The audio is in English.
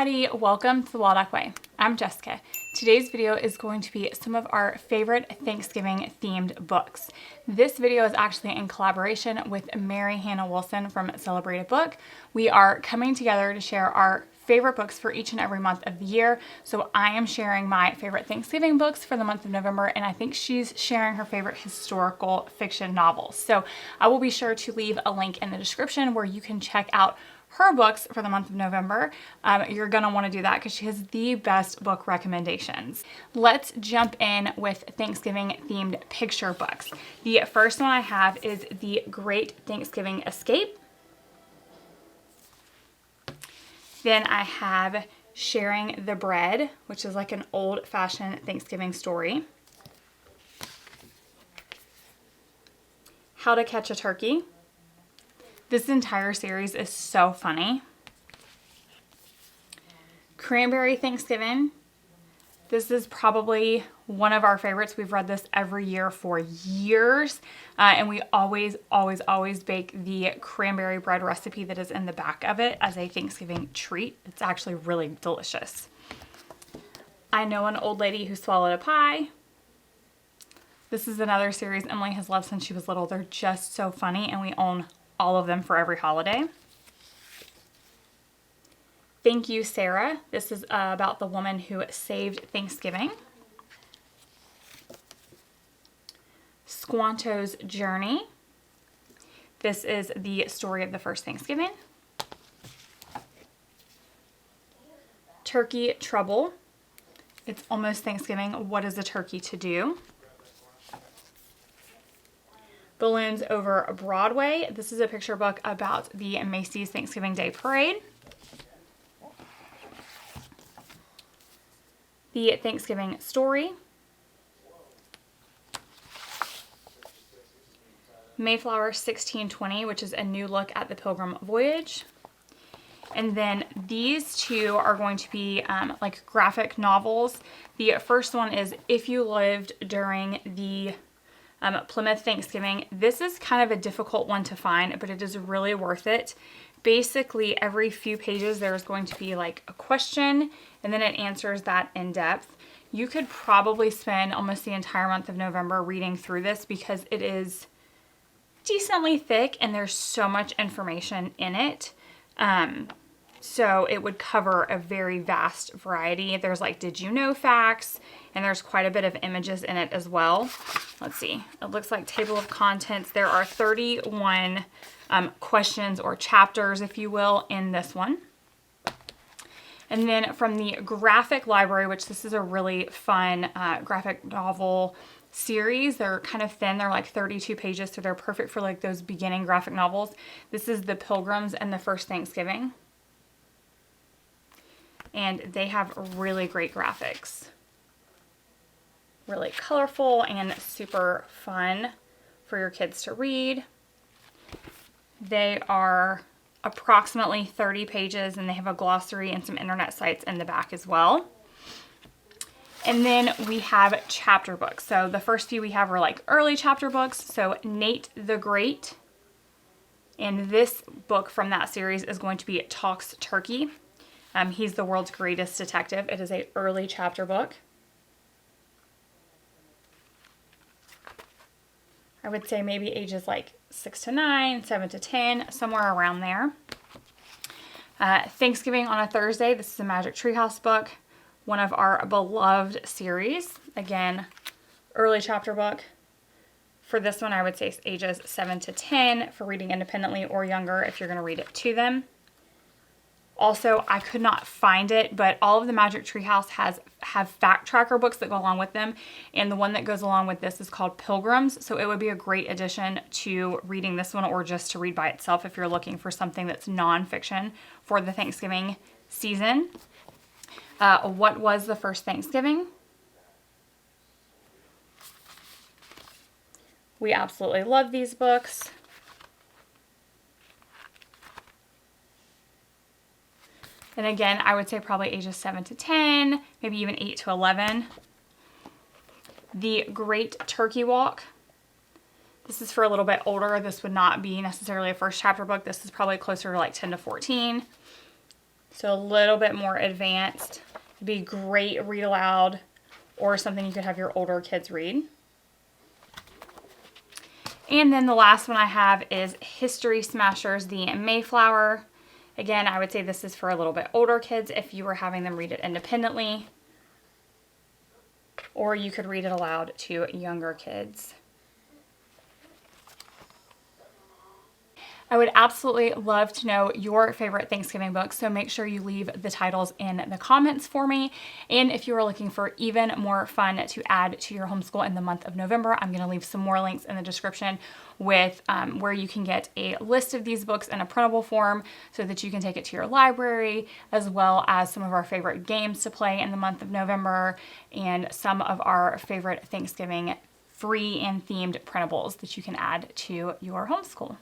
everybody, welcome to the 𝐂𝐨𝐷𝐿 Way. I'm Jessica. Today's video is going to be some of our favorite Thanksgiving themed books. This video is actually in collaboration with Mary Hannah Wilson from Celebrate a Book. We are coming together to share our favorite books for each and every month of the year. So I am sharing my favorite Thanksgiving books for the month of November, and I think she's sharing her favorite historical fiction novels. So I will be sure to leave a link in the description where you can check out her books for the month of November. You're gonna wanna do that because she has the best book recommendations. Let's jump in with Thanksgiving themed picture books. The first one I have is The Great Thanksgiving Escape. Then I have Sharing the Bread, which is like an old-fashioned Thanksgiving story. How to Catch a Turkey. This entire series is so funny. Cranberry Thanksgiving. This is probably one of our favorites. We've read this every year for years. And we always bake the cranberry bread recipe that is in the back of it as a Thanksgiving treat. It's actually really delicious. I Know an Old Lady Who Swallowed a Pie. This is another series Emily has loved since she was little. They're just so funny, and we own all of them for every holiday. Thank You, Sarah. This is about the woman who saved Thanksgiving. Squanto's Journey. This is the story of the first Thanksgiving. Turkey Trouble. It's almost Thanksgiving. What is a turkey to do? Balloons Over Broadway. This is a picture book about the Macy's Thanksgiving Day Parade. The Thanksgiving Story. Mayflower 1620, which is a new look at the Pilgrim Voyage. And then these two are going to be like graphic novels. The first one is If You Lived During the Plymouth Thanksgiving. This is kind of a difficult one to find, but it is really worth it. Basically, every few pages there's going to be like a question, and then it answers that in depth. You could probably spend almost the entire month of November reading through this because it is decently thick and there's so much information in it. So it would cover a very vast variety. There's like did you know facts, and there's quite a bit of images in it as well. Let's see, it looks like table of contents. There are 31 questions or chapters, if you will, in this one. And then from the graphic library, which this is a really fun graphic novel series. They're kind of thin. They're like 32 pages, so they're perfect for like those beginning graphic novels. This is The Pilgrims and the First Thanksgiving. And they have really great graphics. Really colorful and super fun for your kids to read. They are approximately 30 pages, and they have a glossary and some internet sites in the back as well. And then we have chapter books. So the first few we have are like early chapter books. So Nate the Great. And this book from that series is going to be Talks Turkey. He's the world's greatest detective. It is an early chapter book. I would say maybe ages like 6 to 9, 7 to 10, somewhere around there. Thanksgiving on a Thursday. This is a Magic Treehouse book, one of our beloved series. Again, early chapter book. For this one, I would say ages 7 to 10 for reading independently, or younger if you're going to read it to them. Also, I could not find it, but all of the Magic Treehouse have fact tracker books that go along with them, and the one that goes along with this is called Pilgrims, so it would be a great addition to reading this one, or just to read by itself if you're looking for something that's nonfiction for the Thanksgiving season. What Was the First Thanksgiving? We absolutely love these books. And again, I would say probably ages 7 to 10, maybe even 8 to 11. The Great Turkey Walk. This is for a little bit older. This would not be necessarily a first chapter book. This is probably closer to like 10 to 14. So a little bit more advanced. It'd be great read aloud or something you could have your older kids read. And then the last one I have is History Smashers, the Mayflower. Again, I would say this is for a little bit older kids if you were having them read it independently. Or you could read it aloud to younger kids. I would absolutely love to know your favorite Thanksgiving books, so make sure you leave the titles in the comments for me. And if you are looking for even more fun to add to your homeschool in the month of November, I'm going to leave some more links in the description with where you can get a list of these books in a printable form so that you can take it to your library, as well as some of our favorite games to play in the month of November and some of our favorite Thanksgiving free and themed printables that you can add to your homeschool.